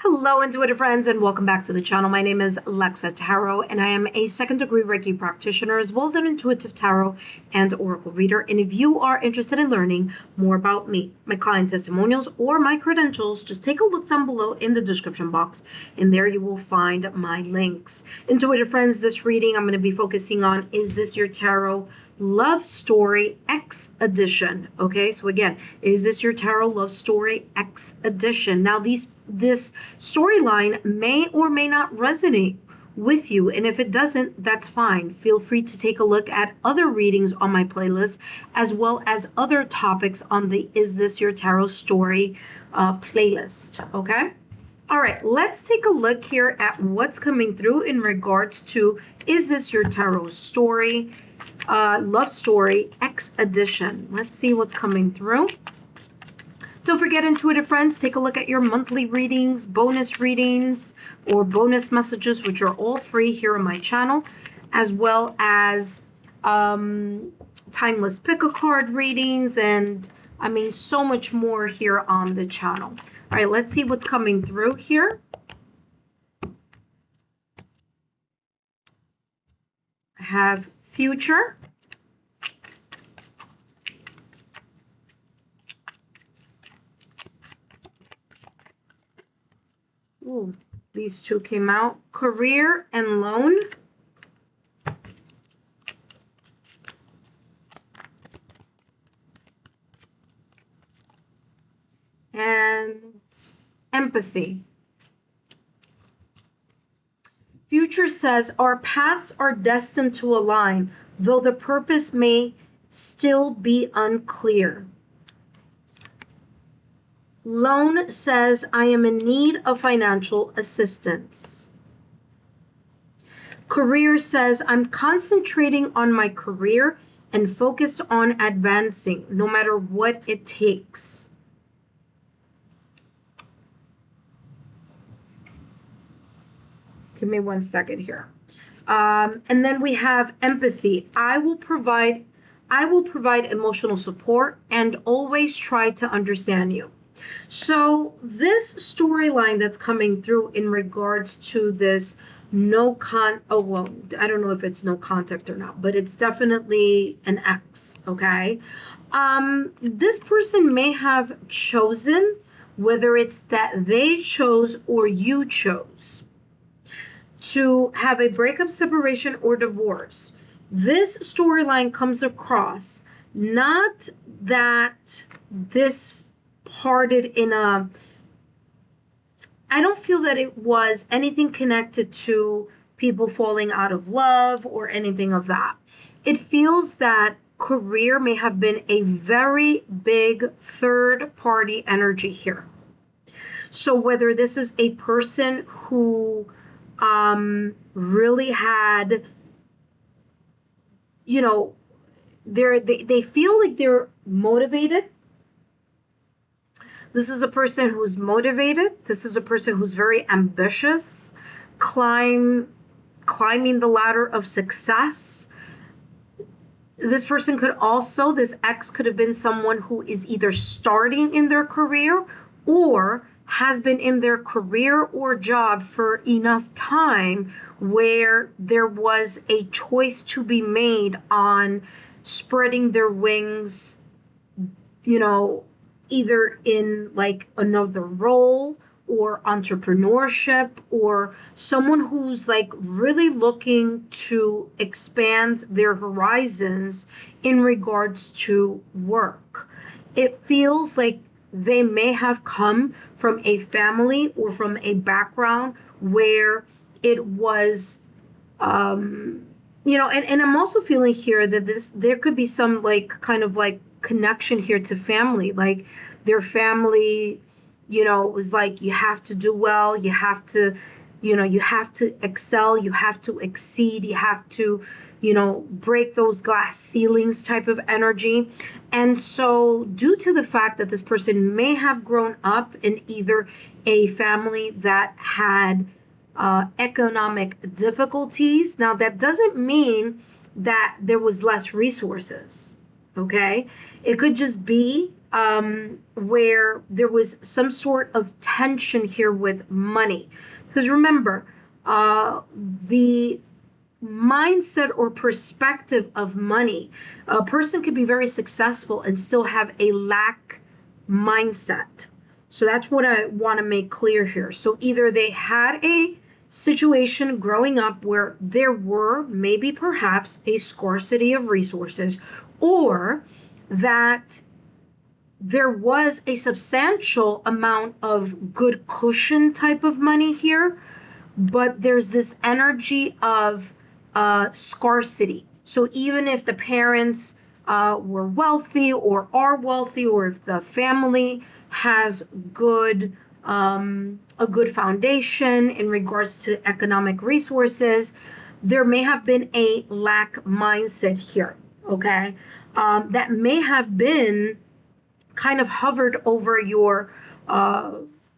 Hello, intuitive friends, and welcome back to the channel. My name is Lexa Tarot, and I am a second-degree Reiki practitioner, as well as an intuitive tarot and oracle reader. And if you are interested in learning more about me, my client testimonials, or my credentials, just take a look down below in the description box, and there you will find my links. Intuitive friends, this reading I'm going to be focusing on, Is This Your Tarot Love Story X Edition? Okay, so again, Is This Your Tarot Love Story X Edition? Now, this storyline may or may not resonate with you, and if it doesn't, that's fine. Feel free to take a look at other readings on my playlist, as well as other topics on the Is This Your Tarot Story playlist, okay? All right, let's take a look here at what's coming through in regards to Is This Your Tarot Story, Love Story X Edition. Let's see what's coming through. Don't forget, intuitive friends, take a look at your monthly readings, bonus readings, or bonus messages, which are all free here on my channel, as well as timeless pick-a-card readings, and I mean so much more here on the channel. All right, let's see what's coming through here. I have future. Ooh, these two came out. Career and loan. And empathy. Future says, our paths are destined to align, though the purpose may still be unclear. Loan says, I am in need of financial assistance. Career says, I'm concentrating on my career and focused on advancing, no matter what it takes. Give me 1 second here. And then we have empathy. I will provide emotional support and always try to understand you. So this storyline that's coming through in regards to this I don't know if it's no contact or not, but it's definitely an X, okay? This person may have chosen, whether it's that they chose or you chose, to have a breakup, separation, or divorce. This storyline comes across not that this parted in a, I don't feel that it was anything connected to people falling out of love or anything of that. It feels that career may have been a very big third party energy here. So whether this is a person who really had, you know, they feel like they're motivated. This is a person who's motivated. This is a person who's very ambitious, climbing the ladder of success. This person could also, this X could have been someone who is either starting in their career or has been in their career or job for enough time where there was a choice to be made on spreading their wings, you know, either in like another role or entrepreneurship, or someone who's like really looking to expand their horizons in regards to work. It feels like they may have come from a family or from a background where it was, you know, and I'm also feeling here that there could be some like kind of like connection here to family, like their family, you know, was like, you have to do well, you have to, you know, you have to excel, you have to exceed, you have to, you know, break those glass ceilings type of energy. And so due to the fact that this person may have grown up in either a family that had economic difficulties, now that doesn't mean that there was less resources, okay? It could just be where there was some sort of tension here with money. Because remember, the mindset or perspective of money, a person could be very successful and still have a lack mindset. So that's what I want to make clear here. So either they had a situation growing up where there were maybe perhaps a scarcity of resources, or that there was a substantial amount of good cushion type of money here, but there's this energy of scarcity. So even if the parents were wealthy or are wealthy, or if the family has good a good foundation in regards to economic resources, there may have been a lack mindset here, okay? That may have been kind of hovered over your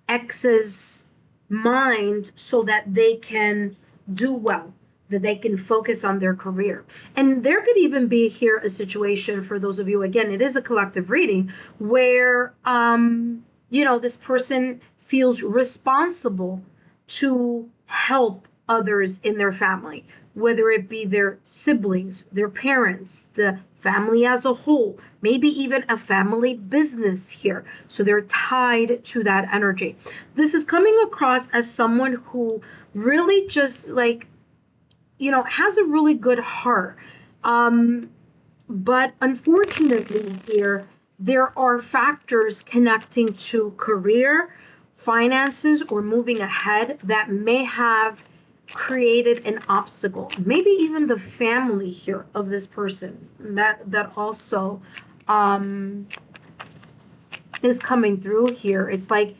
ex's mind so that they can do well, that they can focus on their career. And there could even be here a situation for those of you, again, it is a collective reading, where, this person feels responsible to help others in their family, whether it be their siblings, their parents, the family as a whole, maybe even a family business here. So they're tied to that energy. This is coming across as someone who really just has a really good heart. But unfortunately here, there are factors connecting to career, finances, or moving ahead that may have created an obstacle. Maybe even the family here of this person that also is coming through here. It's like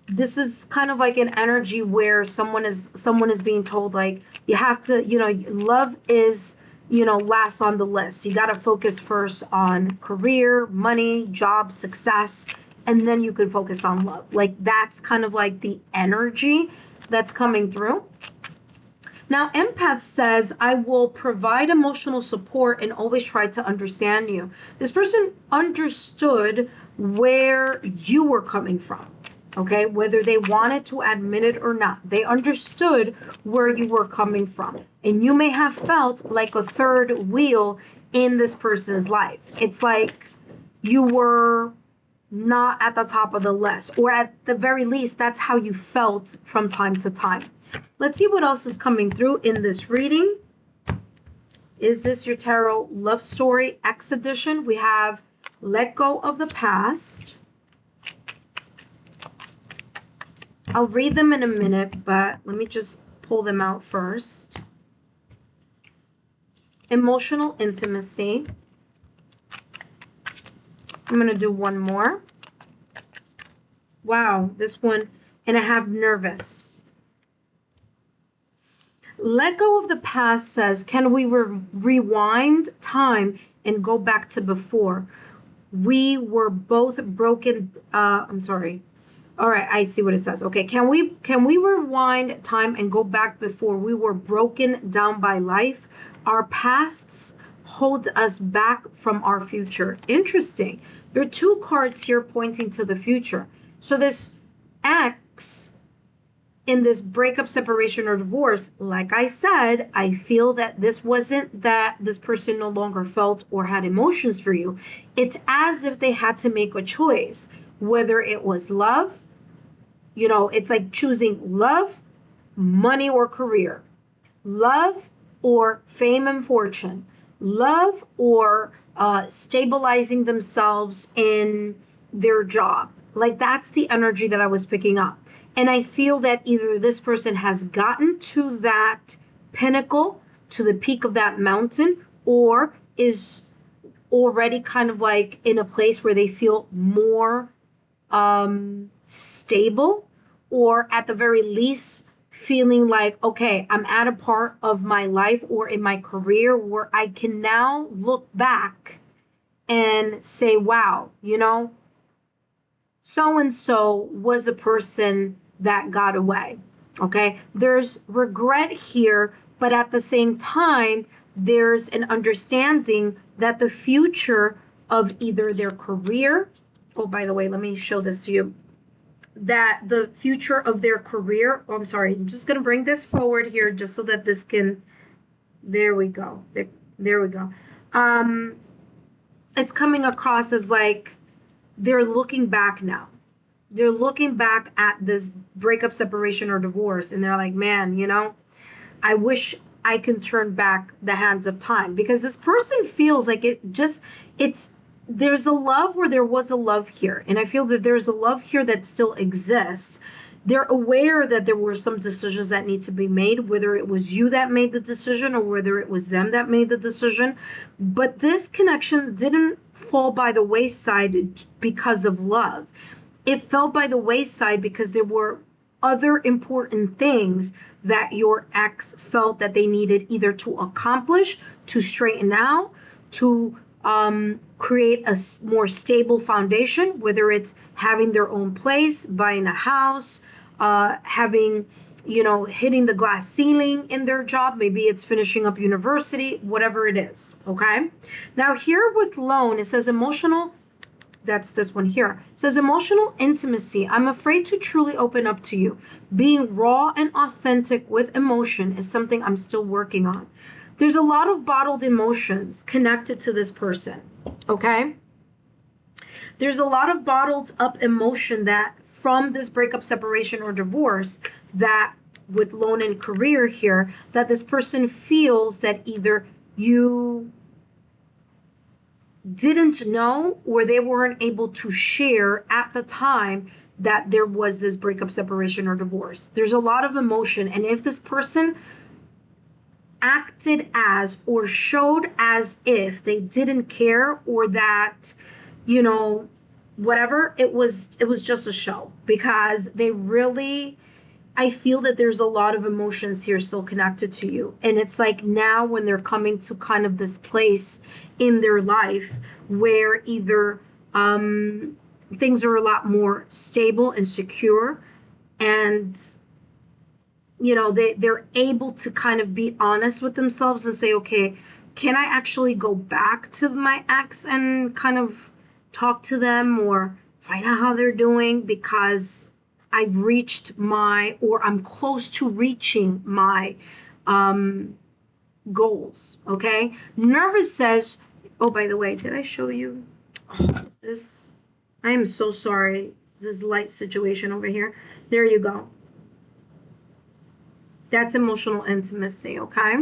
this is kind of like an energy where someone is being told, like, you have to, love is, last on the list. You got to focus first on career, money, job, success, and then you can focus on love. Like, that's kind of like the energy that's coming through. Now, empath says, I will provide emotional support and always try to understand you. This person understood where you were coming from. Okay, whether they wanted to admit it or not, they understood where you were coming from. And you may have felt like a third wheel in this person's life. It's like you were not at the top of the list, or at the very least, that's how you felt from time to time. Let's see what else is coming through in this reading. Is this your tarot love story X edition? We have let go of the past. I'll read them in a minute, but let me just pull them out first. Emotional intimacy. I'm going to do one more. Wow, this one. And I have nervous. Let go of the past says, can we rewind time and go back to before? We were both broken. All right, I see what it says. Okay, can we rewind time and go back before we were broken down by life? Our pasts hold us back from our future. Interesting. There are two cards here pointing to the future. So this X in this breakup, separation, or divorce, like I said, I feel that this wasn't that this person no longer felt or had emotions for you. It's as if they had to make a choice, whether it was love. It's like choosing love, money, or career. Love or fame and fortune. Love or stabilizing themselves in their job. Like, that's the energy that I was picking up. And I feel that either this person has gotten to that pinnacle, to the peak of that mountain, or is already kind of like in a place where they feel more stable, or at the very least feeling like, okay, I'm at a part of my life or in my career where I can now look back and say, wow, so-and-so was the person that got away. Okay, there's regret here, but at the same time, there's an understanding that the future of either their career, oh, by the way, let me show this to you, that the future of their career, oh, I'm sorry, I'm just going to bring this forward here just so that this can, there we go. There we go. It's coming across as like they're looking back now. They're looking back at this breakup, separation, or divorce, and they're like, man, you know, I wish I can turn back the hands of time, because this person feels like there's a love where there was a love here. And I feel that there's a love here that still exists. They're aware that there were some decisions that need to be made, whether it was you that made the decision or whether it was them that made the decision. But this connection didn't fall by the wayside because of love. It fell by the wayside because there were other important things that your ex felt that they needed either to accomplish, to straighten out, to create a more stable foundation, whether it's having their own place, buying a house, having, you know, hitting the glass ceiling in their job. Maybe it's finishing up university, whatever it is. Okay. Now here with loan, it says emotional. That's this one here. It says emotional intimacy. I'm afraid to truly open up to you. Being raw and authentic with emotion is something I'm still working on. There's a lot of bottled emotions connected to this person. Okay. There's a lot of bottled up emotion that from this breakup, separation, or divorce, that with loan and career here, that this person feels that either you didn't know or they weren't able to share at the time that there was this breakup, separation, or divorce. There's a lot of emotion. And if this person acted as or showed as if they didn't care, or that, you know, whatever, it was just a show, because they really, I feel that there's a lot of emotions here still connected to you. And it's like now when they're coming to kind of this place in their life where either things are a lot more stable and secure, and you know, they're able to kind of be honest with themselves and say, okay, can I actually go back to my ex and kind of talk to them or find out how they're doing, because I've reached or I'm close to reaching my goals. Okay. Nervous says, oh, by the way, did I show you this? I am so sorry. This light situation over here. There you go. That's emotional intimacy. Okay.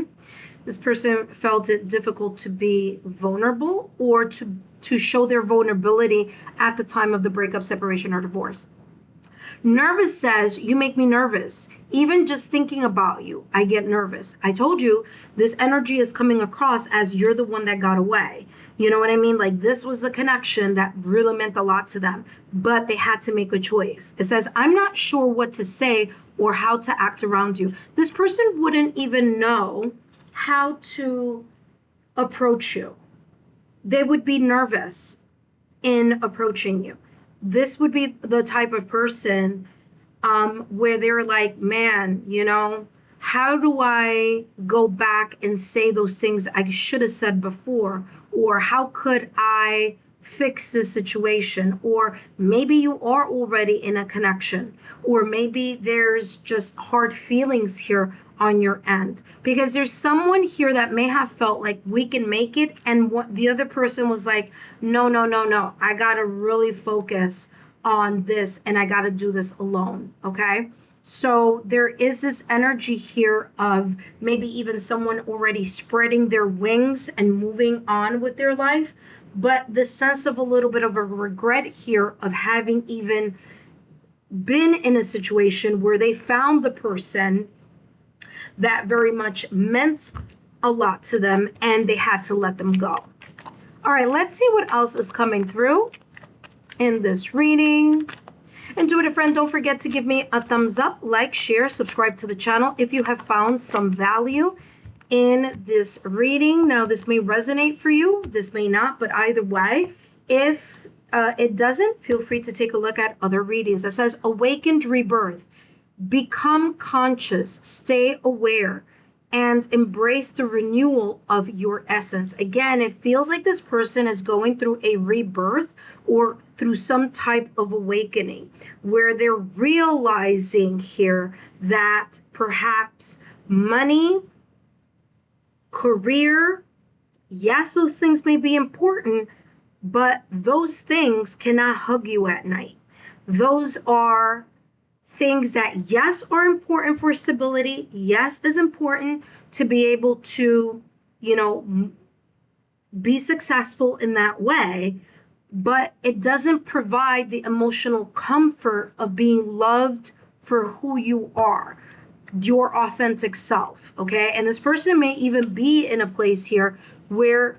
This person felt it difficult to be vulnerable or to show their vulnerability at the time of the breakup, separation, or divorce. Nervous says, you make me nervous. Even just thinking about you, I get nervous. I told you this energy is coming across as you're the one that got away. You know what I mean? Like this was the connection that really meant a lot to them, but they had to make a choice. It says, I'm not sure what to say or how to act around you. This person wouldn't even know how to approach you. They would be nervous in approaching you. This would be the type of person where they're like, man, you know, how do I go back and say those things I should have said before? Or how could I fix this situation? Or maybe you are already in a connection, or maybe there's just hard feelings here on your end, because there's someone here that may have felt like we can make it, and what the other person was like, no, I gotta really focus on this and I gotta do this alone. Okay. So there is this energy here of maybe even someone already spreading their wings and moving on with their life, but the sense of a little bit of a regret here of having even been in a situation where they found the person that very much meant a lot to them and they had to let them go. All right, let's see what else is coming through in this reading. Intuitive friend, don't forget to give me a thumbs up, like, share, subscribe to the channel if you have found some value in this reading. Now, this may resonate for you, this may not, but either way, if it doesn't, feel free to take a look at other readings. It says, awakened rebirth. Become conscious, stay aware. and embrace the renewal of your essence. Again, it feels like this person is going through a rebirth or through some type of awakening where they're realizing here that perhaps money, career, yes, those things may be important, but those things cannot hug you at night. Those are things that, yes, are important for stability. Yes, is important to be able to, be successful in that way, but it doesn't provide the emotional comfort of being loved for who you are, your authentic self. Okay. And this person may even be in a place here where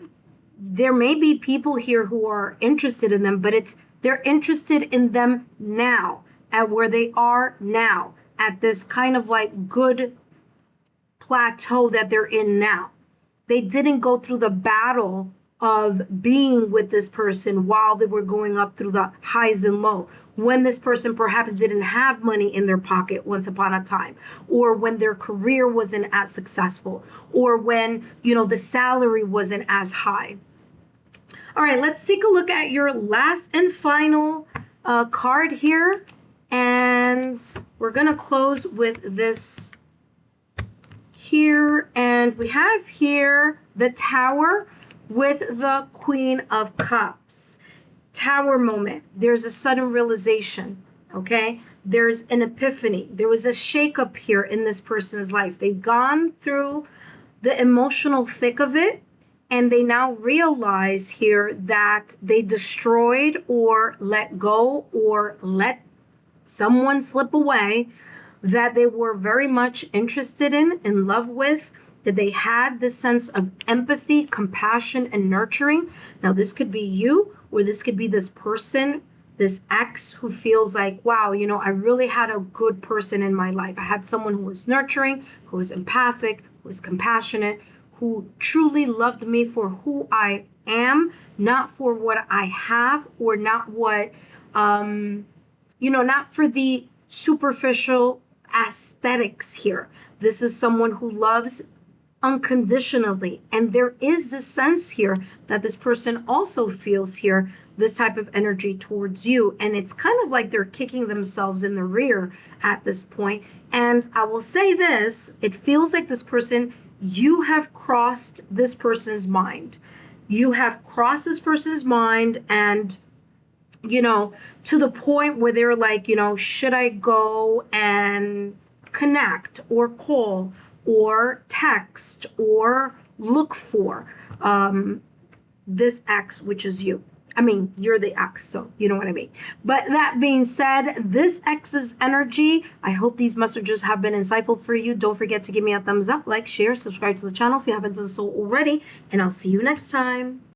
there may be people here who are interested in them, but they're interested in them now, at where they are now, at this kind of like good plateau that they're in now. They didn't go through the battle of being with this person while they were going up through the highs and lows, when this person perhaps didn't have money in their pocket once upon a time, or when their career wasn't as successful, or when, the salary wasn't as high. All right, let's take a look at your last and final card here. And we're going to close with this here. And we have here the Tower with the Queen of Cups. Tower moment. There's a sudden realization, okay? There's an epiphany. There was a shakeup here in this person's life. They've gone through the emotional thick of it, and they now realize here that they destroyed or let go or let someone slip away that they were very much interested in love with, that they had this sense of empathy, compassion, and nurturing. Now, this could be you, or this could be this person, this ex who feels like, wow, I really had a good person in my life. I had someone who was nurturing, who was empathic, who was compassionate, who truly loved me for who I am, not for what I have, or not what, not for the superficial aesthetics here. This is someone who loves unconditionally. And there is this sense here that this person also feels here this type of energy towards you. And it's kind of like they're kicking themselves in the rear at this point. And I will say this, it feels like this person, you have crossed this person's mind. You have crossed this person's mind, and to the point where they're like, should I go and connect or call or text or look for this ex, which is you. I mean, you're the ex, so you know what I mean. But that being said, this ex's energy, I hope these messages have been insightful for you. Don't forget to give me a thumbs up, like, share, subscribe to the channel if you haven't done so already, and I'll see you next time.